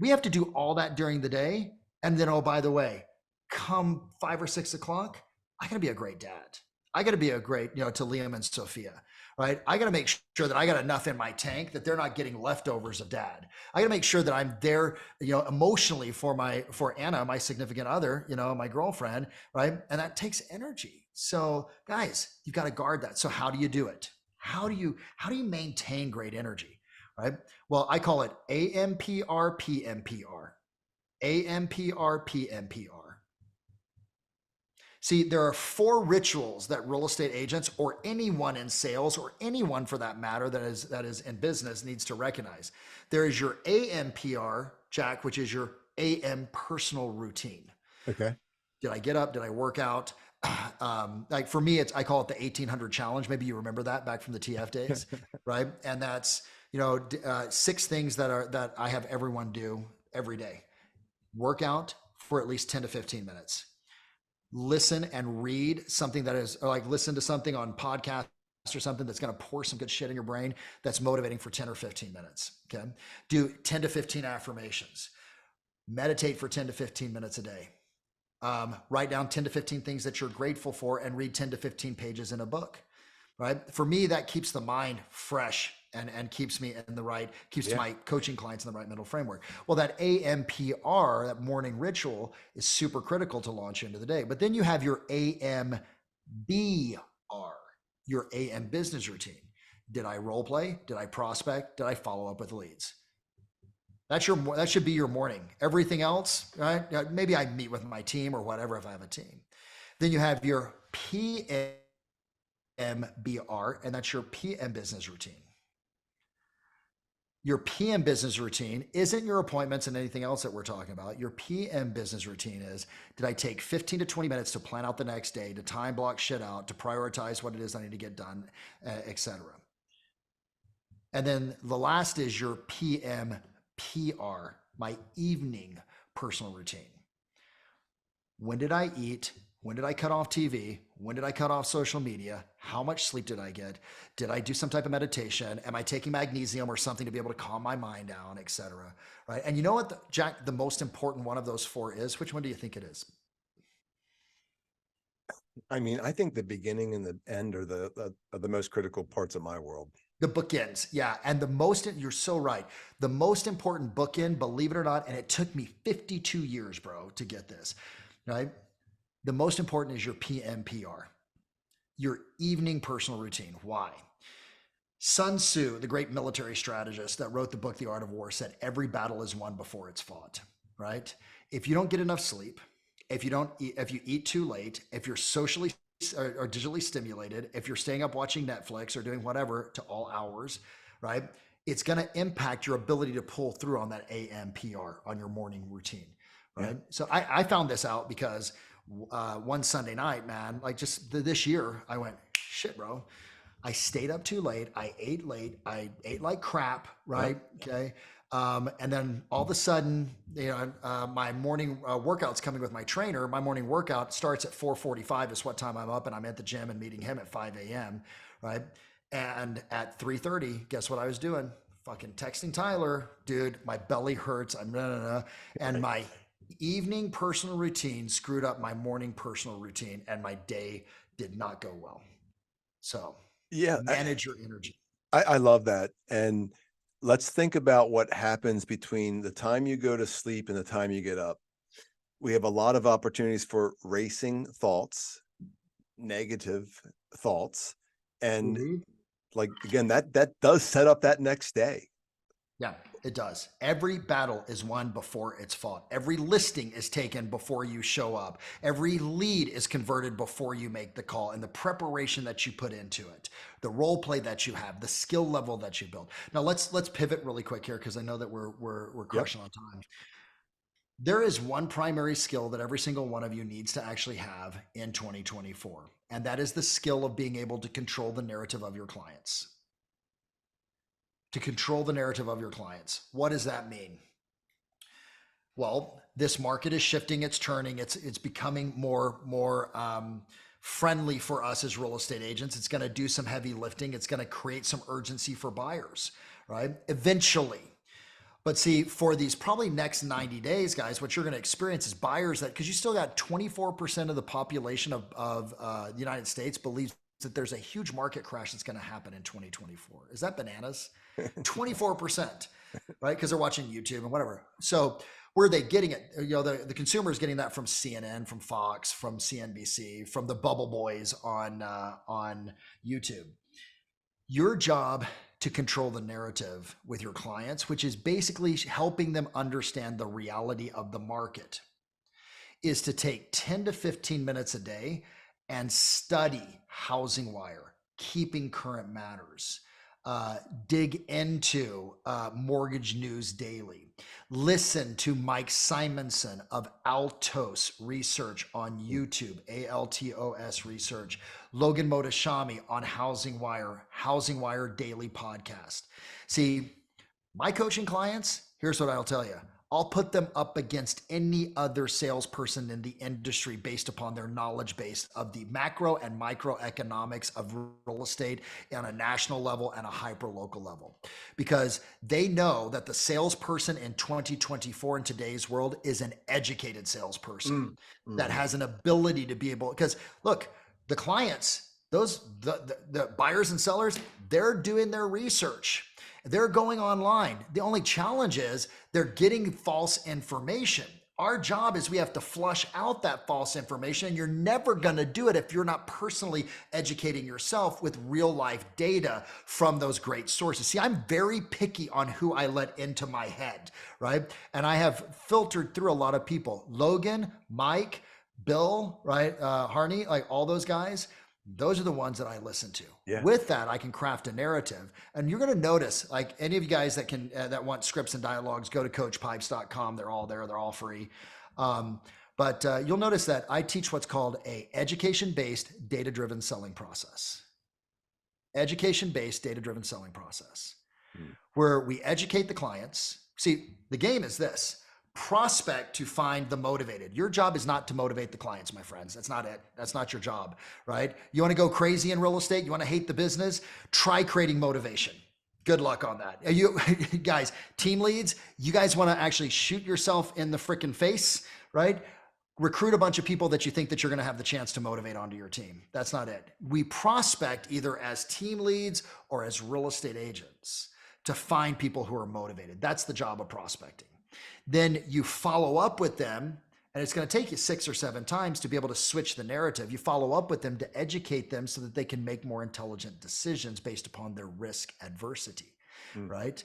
We have to do all that during the day. And then, oh, by the way, come 5 or 6 o'clock, I got to be a great dad. I got to be a great, to Liam and Sophia, right? I got to make sure that I got enough in my tank that they're not getting leftovers of dad. I got to make sure that I'm there, emotionally for Anna, my significant other, my girlfriend, right? And that takes energy. So guys, you've got to guard that. So how do you do it? How do you maintain great energy, right? Well, I call it AMPR, PMPR. AMPR, PMPR. See, there are 4 rituals that real estate agents, or anyone in sales, or anyone for that matter that is in business, needs to recognize. There is your AMPR, Jack, which is your AM personal routine. Okay. Did I get up? Did I work out? Like for me, I call it the 1800 challenge. Maybe you remember that back from the TF days, right? And that's 6 things that I have everyone do every day. Work out for at least 10 to 15 minutes. Listen and read something that is, or like listen to something on podcast or something that's going to pour some good shit in your brain that's motivating for 10 or 15 minutes. Okay. Do 10 to 15 affirmations. Meditate for 10 to 15 minutes a day. Write down 10 to 15 things that you're grateful for, and read 10 to 15 pages in a book, right? For me, that keeps the mind fresh and keeps me in the right, keeps my coaching clients in the right mental framework. Well, that AMPR, that morning ritual, is super critical to launch into the day. But then you have your AMBR, your AM business routine. Did I role play? Did I prospect? Did I follow up with leads? That should be your morning. Everything else, right? Maybe I meet with my team or whatever if I have a team. Then you have your PMBR, and that's your PM business routine. Your PM business routine isn't your appointments and anything else that we're talking about. Your PM business routine is, did I take 15 to 20 minutes to plan out the next day, to time block shit out, to prioritize what it is I need to get done, et cetera. And then the last is your PM PR, my evening personal routine. When did I eat? When did I cut off TV? When did I cut off social media? How much sleep did I get? Did I do some type of meditation? Am I taking magnesium or something to be able to calm my mind down, et cetera, right? And you know what, Jack, the most important one of those 4 is? Which one do you think it is? I mean, I think the beginning and the end are the most critical parts of my world. The bookends, yeah. And you're so right. The most important bookend, believe it or not, and it took me 52 years, bro, to get this, right? The most important is your PMPR, your evening personal routine. Why? Sun Tzu, the great military strategist that wrote the book, The Art of War, said every battle is won before it's fought, right? If you don't get enough sleep, if you eat too late, if you're socially or digitally stimulated, if you're staying up watching Netflix or doing whatever to all hours, right? It's going to impact your ability to pull through on that AMPR, on your morning routine, right? Yeah. So I found this out because one Sunday night, man, like just this year, I went, shit, bro. I stayed up too late. I ate late. I ate like crap, right? Yep. Okay. And then all of a sudden, my morning workout's coming with my trainer. My morning workout starts at 4:45 is what time I'm up, and I'm at the gym and meeting him at 5 a.m. Right. And at 3:30, guess what I was doing? Fucking texting Tyler, dude, my belly hurts. And my evening personal routine screwed up my morning personal routine, and my day did not go well. So manage your energy. I love that. And let's think about what happens between the time you go to sleep and the time you get up. We have a lot of opportunities for racing thoughts, negative thoughts. And like, again, that does set up that next day. Yeah. It does. Every battle is won before it's fought. Every listing is taken before you show up. Every lead is converted before you make the call, and the preparation that you put into it, the role play that you have, the skill level that you build. Now let's pivot really quick here because I know that we're crushing on time. There is one primary skill that every single one of you needs to actually have in 2024, and that is the skill of being able to control the narrative of your clients. To control the narrative of your clients. What does that mean? Well, this market is shifting, it's turning, it's becoming more friendly for us as real estate agents. It's going to do some heavy lifting. It's going to create some urgency for buyers, right? Eventually. But see, for these probably next 90 days, guys, what you're going to experience is buyers that, because you still got 24% of the population of the United States believes that there's a huge market crash that's going to happen in 2024. Is that bananas? 24%, right? Because they're watching YouTube and whatever. So where are they getting it? You know, the consumer is getting that from CNN, from Fox, from CNBC, from the bubble boys on YouTube. Your job to control the narrative with your clients, which is basically helping them understand the reality of the market, is to take 10 to 15 minutes a day and study Housing Wire, Keeping Current Matters, dig into Mortgage News Daily, listen to Mike Simonson of Altos Research on YouTube, ALTOS Research, Logan Motoshami on Housing Wire Daily Podcast. See, my coaching clients, here's what I'll tell you. I'll put them up against any other salesperson in the industry based upon their knowledge base of the macro and microeconomics of real estate on a national level and a hyper local level, because they know that the salesperson in 2024 in today's world is an educated salesperson that has an ability to be able, because look, the clients, the buyers and sellers, they're doing their research. They're going online. The only challenge is they're getting false information. Our job is we have to flush out that false information, and you're never going to do it if you're not personally educating yourself with real life data from those great sources. See, I'm very picky on who I let into my head, right? And I have filtered through a lot of people. Logan, Mike, Bill, right? Harney, like all those guys. Those are the ones that I listen to. Yeah. With that, I can craft a narrative. And you're going to notice, like any of you guys that can that want scripts and dialogues, go to coachpipes.com. They're all there. They're all free. But you'll notice that I teach what's called a education-based, data-driven selling process. Education-based, data-driven selling process, where we educate the clients. See, the game is this. Prospect to find the motivated. Your job is not to motivate the clients, my friends. That's not it. That's not your job, right? You want to go crazy in real estate? You want to hate the business? Try creating motivation. Good luck on that. You guys, team leads, you guys want to actually shoot yourself in the freaking face, right? Recruit a bunch of people that you think that you're going to have the chance to motivate onto your team. That's not it. We prospect either as team leads or as real estate agents to find people who are motivated. That's the job of prospecting. Then you follow up with them, and it's going to take you 6 or 7 times to be able to switch the narrative. You follow up with them to educate them so that they can make more intelligent decisions based upon their risk adversity, right?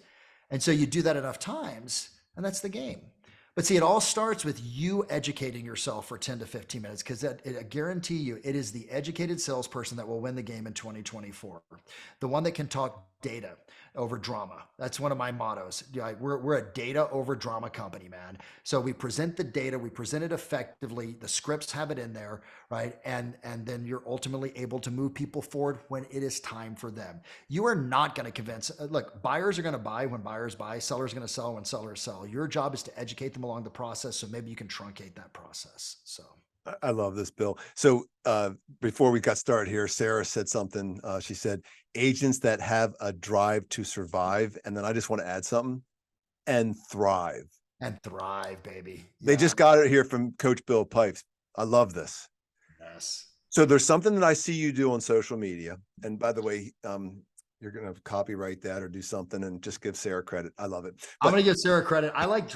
And so you do that enough times, and that's the game. But see, it all starts with you educating yourself for 10 to 15 minutes, because I guarantee you, it is the educated salesperson that will win the game in 2024. The one that can talk data over drama. That's one of my mottos. We're a data over drama company, man. So we present the data, we present it effectively. The scripts have it in there, right? And then you're ultimately able to move people forward when it is time for them. You are not going to convince, look, buyers are going to buy when buyers buy, sellers are going to sell when sellers sell. Your job is to educate them along the process. So maybe you can truncate that process. So I love this, Bill. So before we got started here, Sarah said something. She said, agents that have a drive to survive. And then I just want to add something, and thrive. And thrive, baby. They just got it here from Coach Bill Pipes. I love this. Yes. So there's something that I see you do on social media. And by the way, you're going to copyright that or do something and just give Sarah credit. I love it. I'm going to give Sarah credit. I like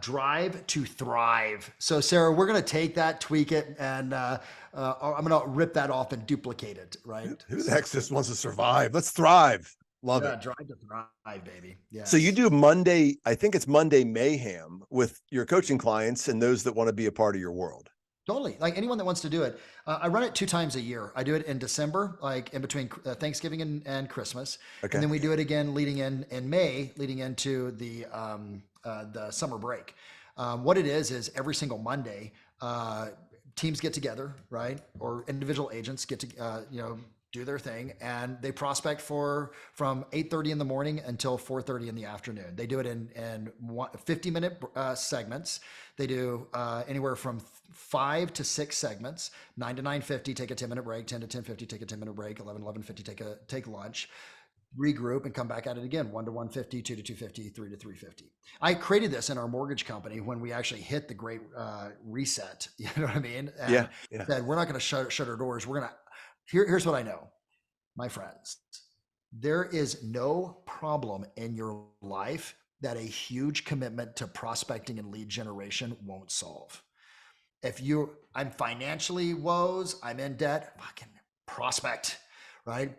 drive to thrive. So Sarah, we're going to take that, tweak it, and I'm going to rip that off and duplicate it, right? Who the heck just wants to survive? Let's thrive. Love Yeah, it. drive to thrive, baby. So you Yes. do Monday, I think it's Monday Mayhem with your coaching clients and those that want to be a part of your world. Totally. Like anyone that wants to do it. I run it 2 times a year. I do it in December, like in between Thanksgiving and Christmas. And Okay. then we do it again leading in May, leading into the summer break. What it is every single Monday, teams get together, right? Or individual agents get to, do their thing, and they prospect from 8:30 in the morning until 4:30 in the afternoon. They do it in 50-minute segments. They do anywhere from 5 to 6 segments. 9 to 9:50, take a 10-minute break. 10 to 10:50, take a 10-minute break. 11:50, take lunch. Regroup and come back at it again. 1 to 150, 2 to 250, 3 to 350. I created this in our mortgage company when we actually hit the great reset. You know what I mean? And Yeah. Yeah. said we're not going to shut our doors. We're going to. Here's what I know, my friends. There is no problem in your life that a huge commitment to prospecting and lead generation won't solve. I'm financially woes, I'm in debt, fucking prospect, right?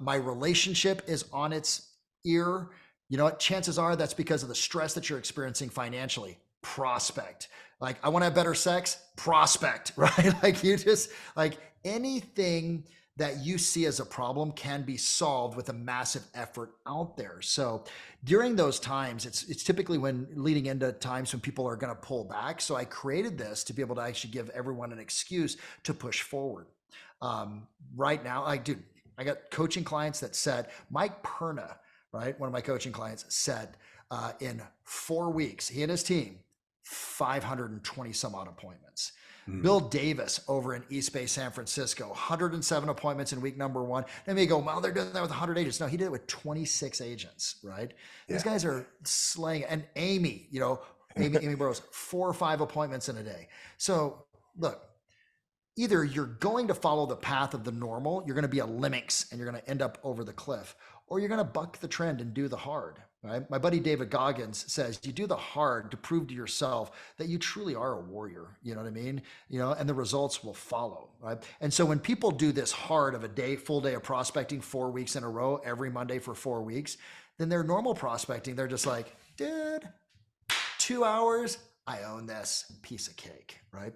My relationship is on its ear. You know what? Chances are that's because of the stress that you're experiencing financially. Prospect. Like, I want to have better sex. Prospect, right? Like, you just like anything that you see as a problem can be solved with a massive effort out there. So during those times, it's typically when leading into times when people are going to pull back. So I created this to be able to actually give everyone an excuse to push forward. Right now, I got coaching clients that said, Mike Perna, right? One of my coaching clients said in 4 weeks, he and his team, 520 some odd appointments. Bill Davis over in East Bay, San Francisco, 107 appointments in week number 1. Then they go, well, they're doing that with 100 agents. No, he did it with 26 agents, right? Yeah. These guys are slaying. And Amy, Amy Burrows, 4 or 5 appointments in a day. So look, either you're going to follow the path of the normal, you're going to be a lemmings and you're going to end up over the cliff, or you're going to buck the trend and do the hard, right? My buddy David Goggins says you do the hard to prove to yourself that you truly are a warrior. You know what I mean? And the results will follow, right? And so when people do this hard of a full day of prospecting 4 weeks in a row, every Monday for 4 weeks, then their normal prospecting, they're just like, dude, 2 hours, I own this piece of cake, right?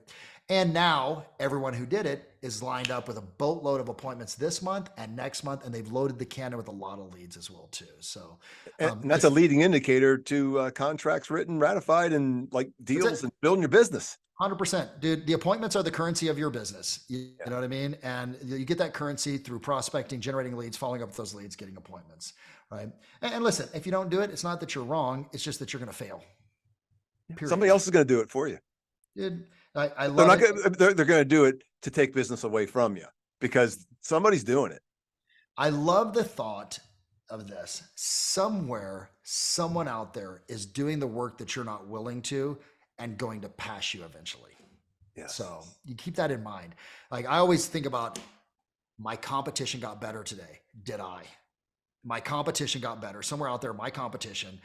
And now everyone who did it is lined up with a boatload of appointments this month and next month, and they've loaded the cannon with a lot of leads as well too. So, And that's a leading indicator to contracts written, ratified, and like deals and building your business. 100%, dude. The appointments are the currency of your business. You know what I mean? And you get that currency through prospecting, generating leads, following up with those leads, getting appointments, right? And listen, if you don't do it, it's not that you're wrong. It's just that you're going to fail. Period. Somebody else is going to do it for you. Dude, I love it. They're going to do it to take business away from you because somebody's doing it. I love the thought of this. Somewhere, someone out there is doing the work that you're not willing to and going to pass you eventually. Yes. So you keep that in mind. Like, I always think about my competition got better today. Did I? My competition got better. Somewhere out there, my competition,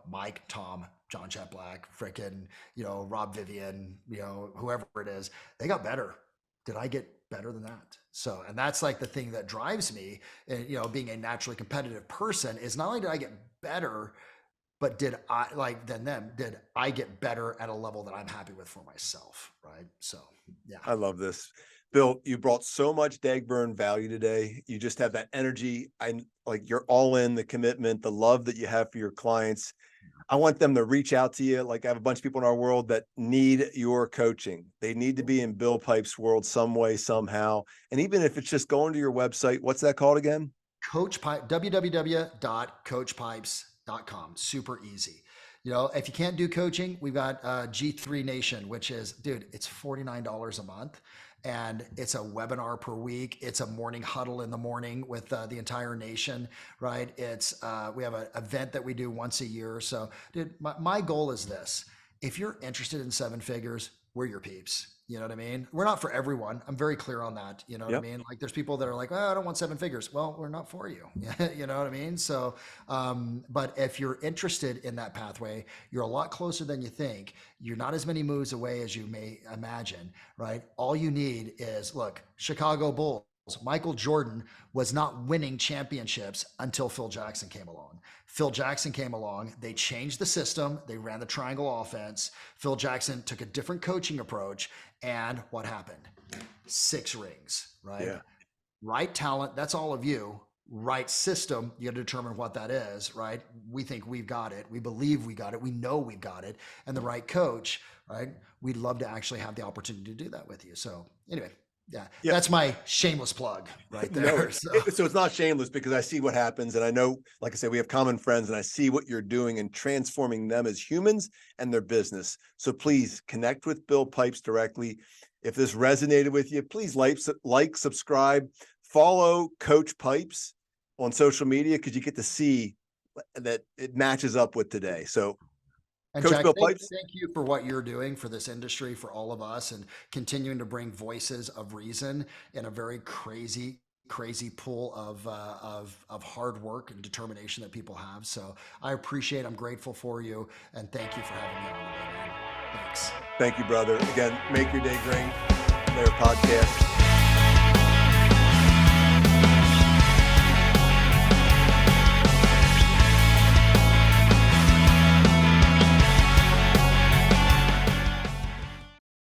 Mike, Tom, John Chet Black, frickin', Rob Vivian, whoever it is, they got better. Did I get better than that? So, and that's like the thing that drives me, being a naturally competitive person, is not only did I get better, but did I get better at a level that I'm happy with for myself, right? So, yeah. I love this. Bill, you brought so much Dagburn value today. You just have that energy. You're all in, the commitment, the love that you have for your clients. I want them to reach out to you. Like, I have a bunch of people in our world that need your coaching. They need to be in Bill Pipe's world some way, somehow. And even if it's just going to your website, what's that called again? www.coachpipes.com. Super easy. If you can't do coaching, we've got G3 Nation, which is, dude, it's $49 a month. And it's a webinar per week. It's a morning huddle in the morning with the entire nation, right? It's we have an event that we do once a year. So, dude, my goal is this. If you're interested in 7 figures, we're your peeps. You know what I mean? We're not for everyone. I'm very clear on that. You know what I mean? Like, there's people that are like, I don't want 7 figures. Well, we're not for you. You know what I mean? So, but if you're interested in that pathway, you're a lot closer than you think. You're not as many moves away as you may imagine, right? All you need is, look, Chicago Bulls, Michael Jordan was not winning championships until Phil Jackson came along. Phil Jackson came along. They changed the system. They ran the triangle offense. Phil Jackson took a different coaching approach. And what happened? 6 rings, right? Yeah. Right talent. That's all of you. Right system. You got to determine what that is, right? We think we've got it. We believe we got it. We know we've got it. And the right coach, right? We'd love to actually have the opportunity to do that with you. So anyway, yeah, that's my shameless plug right there. So it's not shameless because I see what happens. And I know, like I said, we have common friends and I see what you're doing and transforming them as humans and their business. So please connect with Bill Pipes directly. If this resonated with you, please like, subscribe, follow Coach Pipes on social media because you get to see that it matches up with today. So and Coach Jack, Bill Pipes, thank you for what you're doing for this industry, for all of us, and continuing to bring voices of reason in a very crazy pool of hard work and determination that people have. So I appreciate, I'm grateful for you, and thank you for having me on today, man. Thanks. Thank you, brother. Again, make your day great. Lehr Podcast.